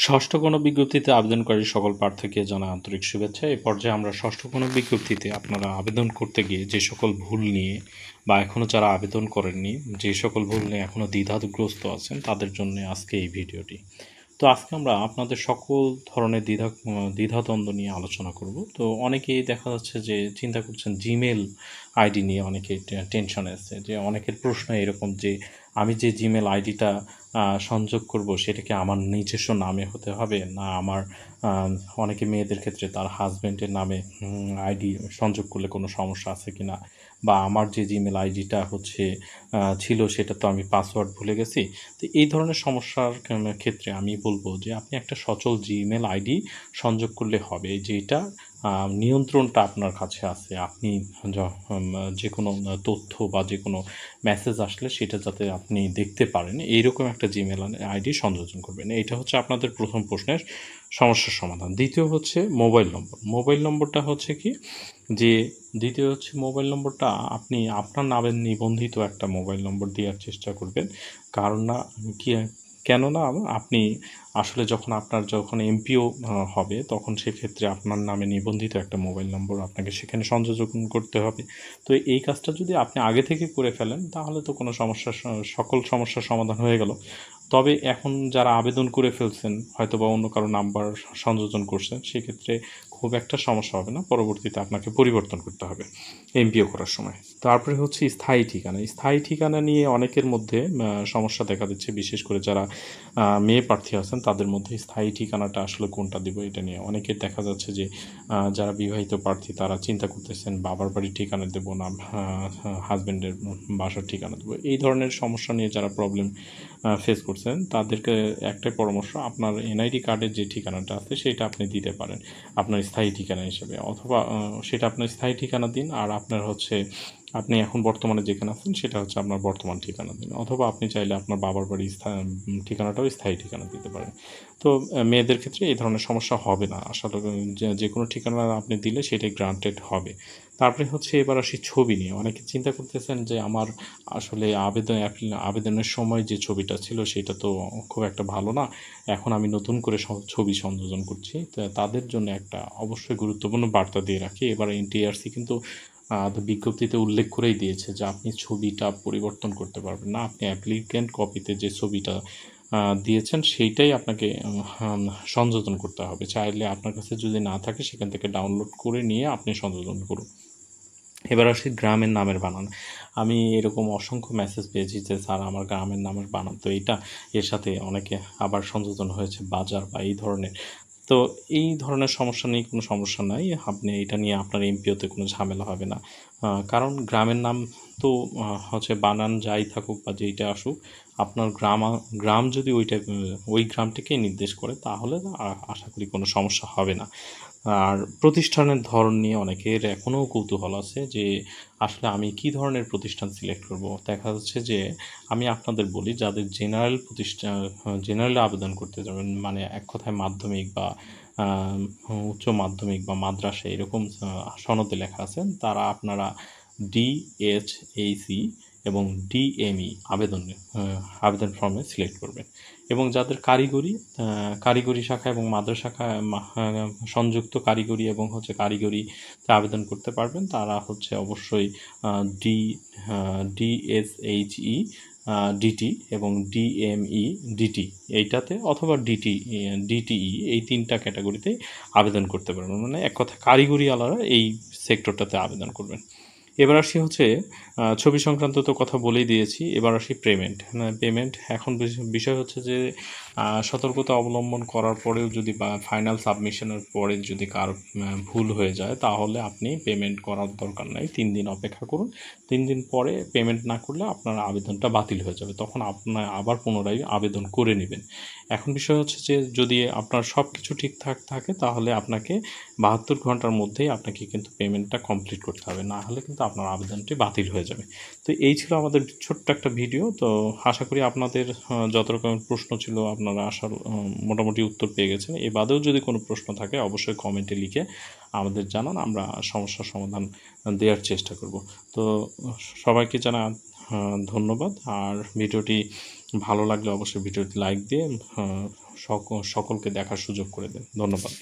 ষষ্ঠ কোনো বিজ্ঞপ্তিতে আবেদনকারী সকল প্রার্থীকে জানাই আন্তরিক শুভেচ্ছা। এই পর্যায়ে আমরা ষষ্ঠ কোনো বিজ্ঞপ্তিতে আপনারা আবেদন করতে গিয়ে যে সকল ভুল নিয়ে বা এখনও যারা আবেদন করেননি, যে সকল ভুল নিয়ে এখনও দ্বিধাগ্রস্ত আছেন, তাদের জন্য আজকে এই ভিডিওটি। তো আজকে আমরা আপনাদের সকল ধরনের দ্বিধাদ্বন্দ্ব নিয়ে আলোচনা করব। তো অনেকেই দেখা যাচ্ছে যে চিন্তা করছেন জিমেল আইডি নিয়ে অনেকে টেনশনে আছে, যে অনেকের প্রশ্ন এরকম যে আমি যে জিমেল আইডিটা সংযোগ করব সেটা কি আমার নিজস্ব নামে হতে হবে, না আমার অনেকে মেয়েদের ক্ষেত্রে তার হাজব্যান্ডের নামে আইডি সংযোগ করলে কোনো সমস্যা আছে কি না, বা আমার যে জিমেল আইডিটা হচ্ছে ছিল সেটা তো আমি পাসওয়ার্ড ভুলে গেছি। তো এই ধরনের সমস্যার ক্ষেত্রে আমি বলবো যে আপনি একটা সচল জিমেল আইডি সংযোগ করলে হবে, যেটা নিয়ন্ত্রণটা আপনার কাছে আছে। আপনি যে কোনো তথ্য বা যে কোনো মেসেজ আসলে সেটা যাতে আপনি দেখতে পারেন, এইরকম একটা জিমেল আইডি সংযোজন করবেন। এটা হচ্ছে আপনাদের প্রথম প্রশ্নের সমস্যার সমাধান। দ্বিতীয় হচ্ছে মোবাইল নম্বর। মোবাইল নম্বরটা হচ্ছে কি, যে দ্বিতীয় হচ্ছে মোবাইল নম্বরটা আপনি আপনার নামে নিবন্ধিত একটা মোবাইল নম্বর দেওয়ার চেষ্টা করবেন। কারণ না কি, কেননা আপনি আসলে যখন এমপিও হবে, তখন সেক্ষেত্রে আপনার নামে নিবন্ধিত একটা মোবাইল নম্বর আপনাকে সেখানে সংযোজন করতে হবে। তো এই কাজটা যদি আপনি আগে থেকে করে ফেলেন, তাহলে তো কোনো সকল সমস্যার সমাধান হয়ে গেল। তবে এখন যারা আবেদন করে ফেলছেন, হয়তো বা অন্য কারো নাম্বার সংযোজন করছেন, সেক্ষেত্রে খুব একটা সমস্যা হবে না। পরবর্তীতে আপনাকে পরিবর্তন করতে হবে এমপিও করার সময়। তারপরে হচ্ছে স্থায়ী ঠিকানা। স্থায়ী ঠিকানা নিয়ে অনেকের মধ্যে সমস্যা দেখা দিচ্ছে, বিশেষ করে যারা মেয়ে প্রার্থী আছেন তাদের মধ্যে স্থায়ী ঠিকানাটা আসলে কোনটা দিব, এটা নিয়ে অনেকের দেখা যাচ্ছে যে যারা বিবাহিত প্রার্থী তারা চিন্তা করতেছেন বাবার বাড়ির ঠিকানা দেবো না হাজব্যান্ডের বাসার ঠিকানা দেবো। এই ধরনের সমস্যা নিয়ে যারা প্রবলেম ফেস করছেন, তাদেরকে একটাই পরামর্শ, আপনার এনআইডি কার্ডের যে ঠিকানাটা আছে সেটা আপনি দিতে পারেন আপনার স্থায়ী ঠিকানা হিসেবে, অথবা সেটা আপনার স্থায়ী ঠিকানা দিন, আর আপনার হচ্ছে আপনি এখন বর্তমানে যেখানে আছেন সেটা হচ্ছে আপনার বর্তমান ঠিকানা দিন, অথবা আপনি চাইলে আপনার বাবার বাড়ির ঠিকানাটাও স্থায়ী ঠিকানা দিতে পারেন। তো মেয়েদের ক্ষেত্রে এই ধরনের সমস্যা হবে না আসলে, যে কোনো ঠিকানা আপনি দিলে সেটাই গ্রান্টেড হবে। তারপরে হচ্ছে এবার আসি ছবি নিয়ে। অনেকে চিন্তা করতেছেন যে আমার আসলে আবেদনের সময় যে ছবিটা ছিল সেটা তো খুব একটা ভালো না, এখন আমি নতুন করে ছবি সংযোজন করছি। তো তাদের জন্য একটা অবশ্যই গুরুত্বপূর্ণ বার্তা দিয়ে রাখি। এবার এনটিআরসি কিন্তু বিজ্ঞপ্তিতে উল্লেখ করেই দিয়েছে যে আপনি ছবিটা পরিবর্তন করতে পারবেন না। আপনি অ্যাপ্লিক্যান্ট কপিতে যে ছবিটা দিয়েছেন সেইটাই আপনাকে সংযোজন করতে হবে। চাইলে আপনার কাছে যদি না থাকে সেখান থেকে ডাউনলোড করে নিয়ে আপনি সংযোজন করুন। এবার আসি গ্রামের নামের বানান। আমি এরকম অসংখ্য মেসেজ পেয়েছি যে স্যার আমার গ্রামের নামের বানান তো এইটা, এর সাথে অনেকে আবার সংযোজন হয়েছে বাজার বা এই ধরনের। তো এই ধরনের সমস্যা নিয়ে কোনো সমস্যা নাই, আপনি এটা নিয়ে আপনার এমপিওতে কোনো ঝামেলা হবে না। কারণ গ্রামের নাম তো হচ্ছে বানান যাই থাকুক বা যেইটা আসুক, আপনার গ্রাম যদি ওই গ্রামটিকেই নির্দেশ করে, তাহলে আশা করি কোনো সমস্যা হবে না। আর প্রতিষ্ঠানের ধরন নিয়ে অনেকের এখনও কৌতূহল আছে যে আসলে আমি কী ধরনের প্রতিষ্ঠান সিলেক্ট করব। দেখা যাচ্ছে যে আমি আপনাদের বলি, যাদের জেনারেলে আবেদন করতে যাবেন, মানে এক কথায় মাধ্যমিক বা উচ্চ মাধ্যমিক বা মাদ্রাসা এরকম সনদে লেখা আছে, তারা আপনারা ডিএইচএসি এবং ডিএমই আবেদন ফর্মে সিলেক্ট করবেন। এবং যাদের কারিগরি শাখা এবং মাদ্রাসা শাখা সংযুক্ত কারিগরি এবং হচ্ছে কারিগরিতে আবেদন করতে পারবেন, তারা হচ্ছে অবশ্যই ডি ডিএসএইচই ডিটি এবং ডিএমই ডিটি এইটাতে, অথবা ডিটিই, এই তিনটা ক্যাটাগরিতেই আবেদন করতে পারবেন। মানে এক কথা কারিগরি আলাদা এই সেক্টরটাতে আবেদন করবেন। এবার আসি হচ্ছে ছবি সংক্রান্ত তো কথা বলেই দিয়েছি। এবার আসি পেমেন্ট। এখন বিষয় হচ্ছে যে সতর্কতা অবলম্বন করার পরেও যদি বা ফাইনাল সাবমিশনের পরে যদি কারো ভুল হয়ে যায়, তাহলে আপনি পেমেন্ট করার দরকার নাই। 3 দিন অপেক্ষা করুন। 3 দিন পরে পেমেন্ট না করলে আপনার আবেদনটা বাতিল হয়ে যাবে। তখন আপনার আবার পুনরায় আবেদন করে নেবেন। এখন বিষয় হচ্ছে যে যদি আপনার সব কিছু ঠিকঠাক থাকে, তাহলে আপনাকে 72 ঘন্টার মধ্যেই আপনাকে কিন্তু পেমেন্টটা কমপ্লিট করতে হবে, না হলে কিন্তু আপনার আবেদনটি বাতিল হয়ে যাবে। তো এই ছিল আমাদের ছোট্ট একটা ভিডিও। তো আশা করি আপনাদের যত রকমের প্রশ্ন ছিল আপনারা মোটামুটি উত্তর পেয়ে গেছেন। এ বাদেও যদি কোনো প্রশ্ন থাকে অবশ্যই কমেন্টে লিখে আমাদের জানান, আমরা সমস্যার সমাধান দেওয়ার চেষ্টা করব। তো সবাইকে জানা ধন্যবাদ। আর ভিডিওটি ভালো লাগলে অবশ্যই ভিডিওটি লাইক দিয়ে সকলকে দেখার সুযোগ করে দেন। ধন্যবাদ।